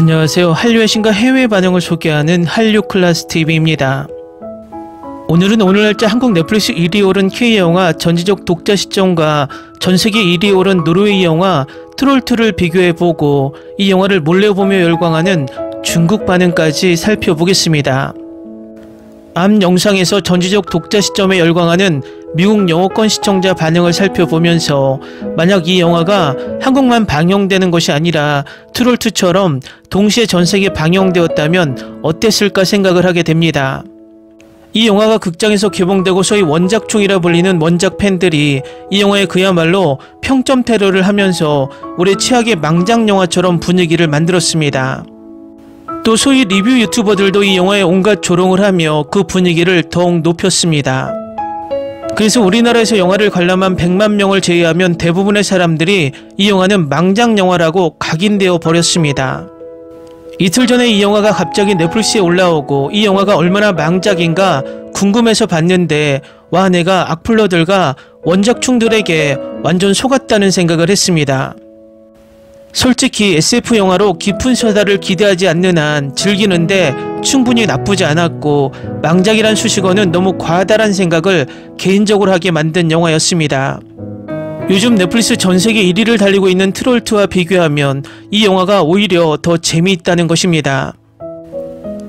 안녕하세요. 한류의 신과 해외 반응을 소개하는 한류클라스TV입니다. 오늘은 오늘 날짜 한국 넷플릭스 1위 오른 K영화 전지적 독자 시점과 전세계 1위 오른 노르웨이 영화 트롤2를 비교해보고 이 영화를 몰래 보며 열광하는 중국 반응까지 살펴보겠습니다. 앞 영상에서 전지적 독자 시점에 열광하는 미국 영어권 시청자 반응을 살펴보면서 만약 이 영화가 한국만 방영되는 것이 아니라 트롤2처럼 동시에 전세계 방영되었다면 어땠을까 생각을 하게 됩니다. 이 영화가 극장에서 개봉되고 소위 원작충이라 불리는 원작 팬들이 이 영화에 그야말로 평점 테러를 하면서 올해 최악의 망작 영화처럼 분위기를 만들었습니다. 또 소위 리뷰 유튜버들도 이 영화에 온갖 조롱을 하며 그 분위기를 더욱 높였습니다. 그래서 우리나라에서 영화를 관람한 100만 명을 제외하면 대부분의 사람들이 이 영화는 망작 영화라고 각인되어 버렸습니다. 이틀 전에 이 영화가 갑자기 넷플릭스에 올라오고 이 영화가 얼마나 망작인가 궁금해서 봤는데 와, 내가 악플러들과 원작충들에게 완전 속았다는 생각을 했습니다. 솔직히 SF 영화로 깊은 서사를 기대하지 않는 한 즐기는데 충분히 나쁘지 않았고 망작이란 수식어는 너무 과다란 생각을 개인적으로 하게 만든 영화였습니다. 요즘 넷플릭스 전세계 1위를 달리고 있는 트롤2와 비교하면 이 영화가 오히려 더 재미있다는 것입니다.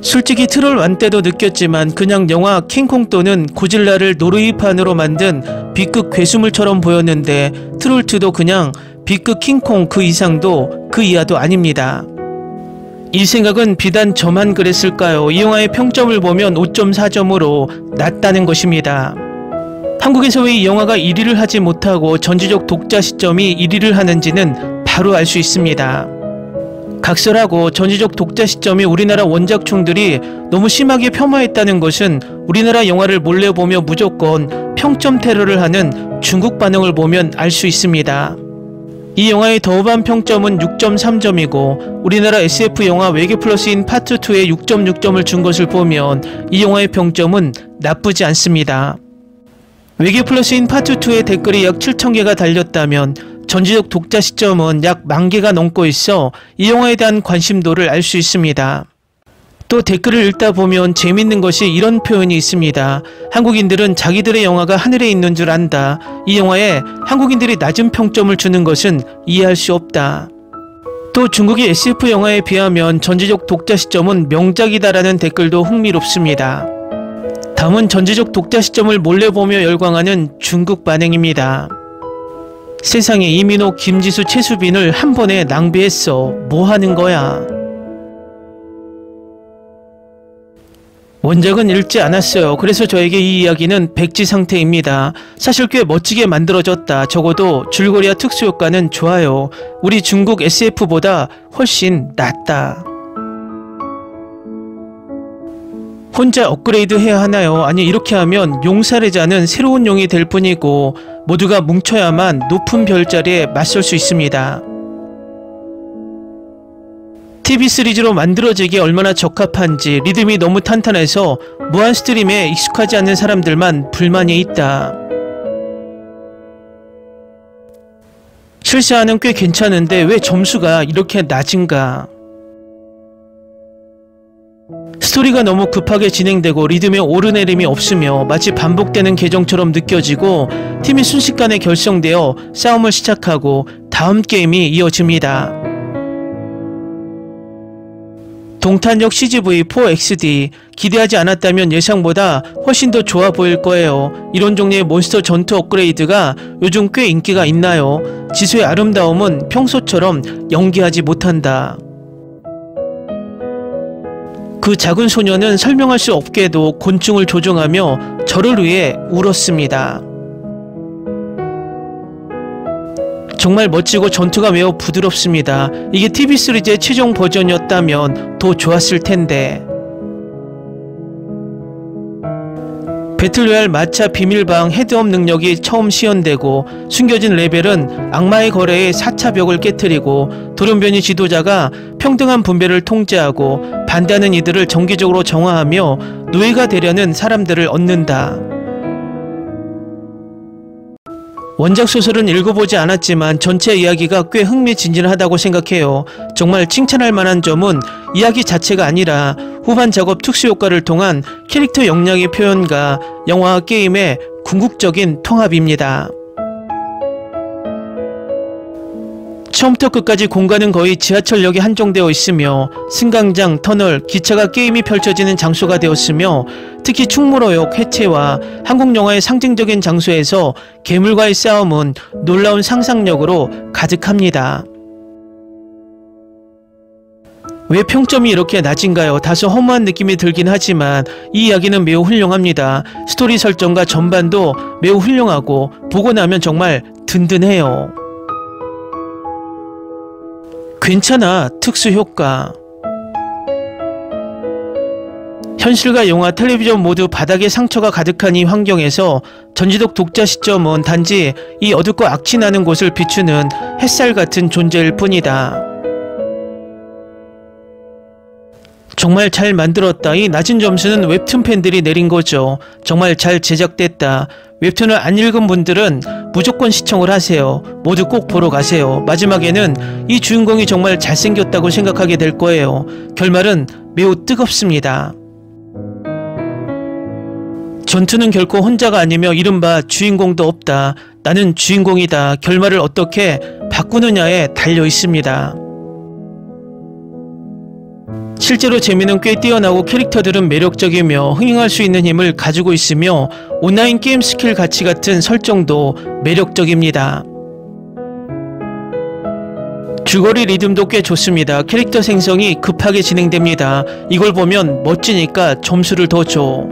솔직히 트롤1 때도 느꼈지만 그냥 영화 킹콩 또는 고질라를 노르웨이판으로 만든 B급 괴수물처럼 보였는데 트롤2도 그냥 B급 킹콩 그 이상도 그 이하도 아닙니다. 이 생각은 비단 저만 그랬을까요? 이 영화의 평점을 보면 5.4점으로 낮다는 것입니다. 한국에서 왜 이 영화가 1위를 하지 못하고 전지적 독자 시점이 1위를 하는지는 바로 알 수 있습니다. 각설하고 전지적 독자 시점이 우리나라 원작충들이 너무 심하게 폄하했다는 것은 우리나라 영화를 몰래 보며 무조건 평점 테러를 하는 중국 반응을 보면 알 수 있습니다. 이 영화의 더우반 평점은 6.3점이고 우리나라 SF 영화 외계 플러스인 파트 2에 6.6점을 준 것을 보면 이 영화의 평점은 나쁘지 않습니다. 외계 플러스인 파트 2의 댓글이 약 7,000개가 달렸다면 전지적 독자 시점은 약 10,000개가 넘고 있어 이 영화에 대한 관심도를 알 수 있습니다. 또 댓글을 읽다 보면 재밌는 것이 이런 표현이 있습니다. 한국인들은 자기들의 영화가 하늘에 있는 줄 안다. 이 영화에 한국인들이 낮은 평점을 주는 것은 이해할 수 없다. 또 중국의 SF 영화에 비하면 전지적 독자 시점은 명작이다라는 댓글도 흥미롭습니다. 다음은 전지적 독자 시점을 몰래 보며 열광하는 중국 반응입니다. 세상에, 이민호, 김지수, 최수빈을 한 번에 낭비했어. 뭐 하는 거야? 원작은 읽지 않았어요. 그래서 저에게 이 이야기는 백지 상태입니다. 사실 꽤 멋지게 만들어졌다. 적어도 줄거리와 특수효과는 좋아요. 우리 중국 SF보다 훨씬 낫다. 혼자 업그레이드 해야 하나요? 아니, 이렇게 하면 용사레자는 새로운 용이 될 뿐이고 모두가 뭉쳐야만 높은 별자리에 맞설 수 있습니다. TV 시리즈로 만들어지기에 얼마나 적합한지 리듬이 너무 탄탄해서 무한 스트림에 익숙하지 않는 사람들만 불만이 있다. 실사는 꽤 괜찮은데 왜 점수가 이렇게 낮은가? 스토리가 너무 급하게 진행되고 리듬에 오르내림이 없으며 마치 반복되는 계정처럼 느껴지고 팀이 순식간에 결성되어 싸움을 시작하고 다음 게임이 이어집니다. 동탄역 CGV-4XD 기대하지 않았다면 예상보다 훨씬 더 좋아 보일 거예요. 이런 종류의 몬스터 전투 업그레이드가 요즘 꽤 인기가 있나요? 지수의 아름다움은 평소처럼 연기하지 못한다. 그 작은 소녀는 설명할 수 없게도 곤충을 조종하며 저를 위해 울었습니다. 정말 멋지고 전투가 매우 부드럽습니다. 이게 TV 시리즈의 최종 버전이었다면 더 좋았을 텐데. 배틀로얄 마차 비밀방 헤드업 능력이 처음 시연되고 숨겨진 레벨은 악마의 거래의 4차 벽을 깨트리고 돌연변이 지도자가 평등한 분배를 통제하고 반대하는 이들을 정기적으로 정화하며 노예가 되려는 사람들을 얻는다. 원작 소설은 읽어보지 않았지만 전체 이야기가 꽤 흥미진진하다고 생각해요. 정말 칭찬할 만한 점은 이야기 자체가 아니라 후반 작업 특수효과를 통한 캐릭터 역량의 표현과 영화와 게임의 궁극적인 통합입니다. 처음부터 끝까지 공간은 거의 지하철역에 한정되어 있으며 승강장, 터널, 기차가 게임이 펼쳐지는 장소가 되었으며 특히 충무로역 해체와 한국 영화의 상징적인 장소에서 괴물과의 싸움은 놀라운 상상력으로 가득합니다. 왜 평점이 이렇게 낮은가요? 다소 허무한 느낌이 들긴 하지만 이 이야기는 매우 훌륭합니다. 스토리 설정과 전반도 매우 훌륭하고 보고 나면 정말 든든해요. 괜찮아 특수효과. 현실과 영화, 텔레비전 모두 바닥에 상처가 가득한 이 환경에서 전지적 독자 시점은 단지 이 어둡고 악취 나는 곳을 비추는 햇살 같은 존재일 뿐이다. 정말 잘 만들었다. 이 낮은 점수는 웹툰 팬들이 내린 거죠. 정말 잘 제작됐다. 웹툰을 안 읽은 분들은 무조건 시청을 하세요. 모두 꼭 보러 가세요. 마지막에는 이 주인공이 정말 잘생겼다고 생각하게 될 거예요. 결말은 매우 뜨겁습니다. 전투는 결코 혼자가 아니며 이른바 주인공도 없다. 나는 주인공이다. 결말을 어떻게 바꾸느냐에 달려 있습니다. 실제로 재미는 꽤 뛰어나고 캐릭터들은 매력적이며 흥행할 수 있는 힘을 가지고 있으며 온라인 게임 스킬 가치 같은 설정도 매력적입니다. 줄거리 리듬도 꽤 좋습니다. 캐릭터 생성이 급하게 진행됩니다. 이걸 보면 멋지니까 점수를 더 줘.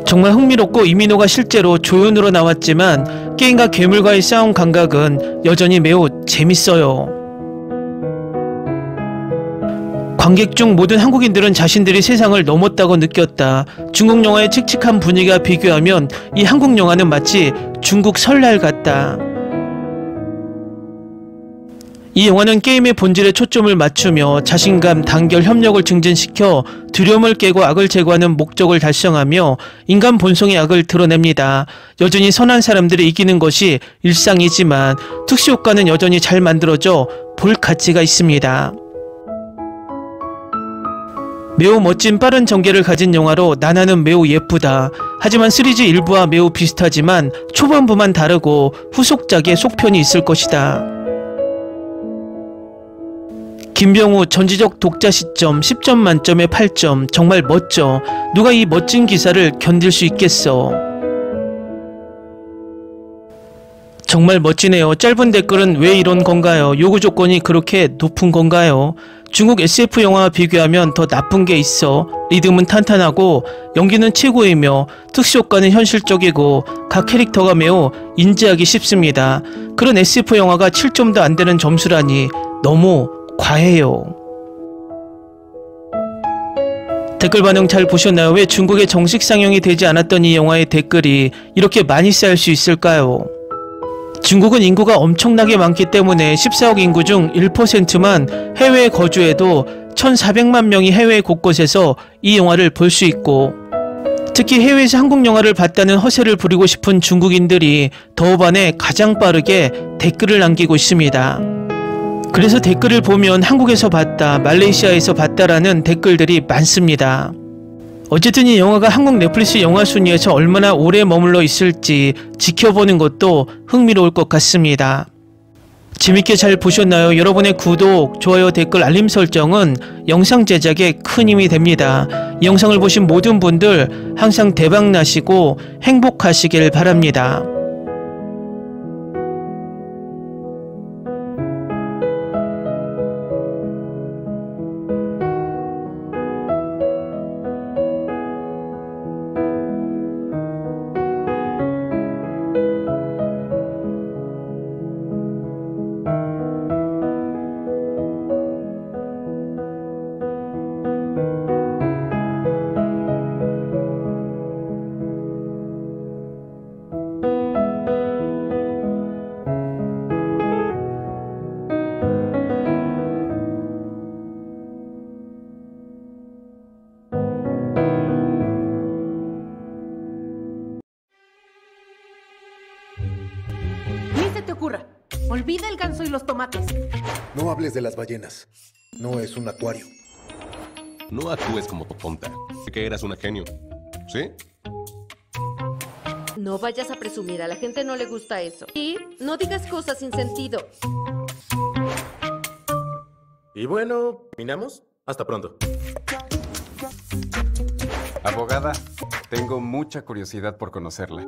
정말 흥미롭고 이민호가 실제로 조연으로 나왔지만 게임과 괴물과의 싸움 감각은 여전히 매우 재밌어요. 관객 중 모든 한국인들은 자신들이 세상을 넘었다고 느꼈다. 중국 영화의 칙칙한 분위기와 비교하면 이 한국 영화는 마치 중국 설날 같다. 이 영화는 게임의 본질에 초점을 맞추며 자신감, 단결, 협력을 증진시켜 두려움을 깨고 악을 제거하는 목적을 달성하며 인간 본성의 악을 드러냅니다. 여전히 선한 사람들이 이기는 것이 일상이지만 특수효과는 여전히 잘 만들어져 볼 가치가 있습니다. 매우 멋진 빠른 전개를 가진 영화로 나나는 매우 예쁘다. 하지만 시리즈 일부와 매우 비슷하지만 초반부만 다르고 후속작에 속편이 있을 것이다. 김병우 전지적 독자 시점 10점 만점에 8점. 정말 멋져. 누가 이 멋진 기사를 견딜 수 있겠어. 정말 멋지네요. 짧은 댓글은 왜 이런 건가요? 요구 조건이 그렇게 높은 건가요? 중국 SF 영화와 비교하면 더 나쁜 게 있어. 리듬은 탄탄하고 연기는 최고이며 특수효과는 현실적이고 각 캐릭터가 매우 인지하기 쉽습니다. 그런 SF 영화가 7점도 안 되는 점수라니 너무 과해요. 댓글 반응 잘 보셨나요? 왜 중국에 정식 상영이 되지 않았던 이 영화의 댓글이 이렇게 많이 쌓일 수 있을까요? 중국은 인구가 엄청나게 많기 때문에 14억 인구 중 1%만 해외에 거주해도 1,400만 명이 해외 곳곳에서 이 영화를 볼 수 있고 특히 해외에서 한국 영화를 봤다는 허세를 부리고 싶은 중국인들이 더우반에 가장 빠르게 댓글을 남기고 있습니다. 그래서 댓글을 보면 한국에서 봤다, 말레이시아에서 봤다라는 댓글들이 많습니다. 어쨌든 이 영화가 한국 넷플릭스 영화 순위에서 얼마나 오래 머물러 있을지 지켜보는 것도 흥미로울 것 같습니다. 재밌게 잘 보셨나요? 여러분의 구독, 좋아요, 댓글, 알림 설정은 영상 제작에 큰 힘이 됩니다. 이 영상을 보신 모든 분들 항상 대박 나시고 행복하시길 바랍니다. Olvida el ganso y los tomates. No hables de las ballenas. No es un acuario. No actúes como tu tonta. Que eras una genio. ¿Sí? No vayas a presumir, a la gente no le gusta eso. Y no digas cosas sin sentido. Y bueno, ¿terminamos? Hasta pronto. Abogada, tengo mucha curiosidad por conocerla.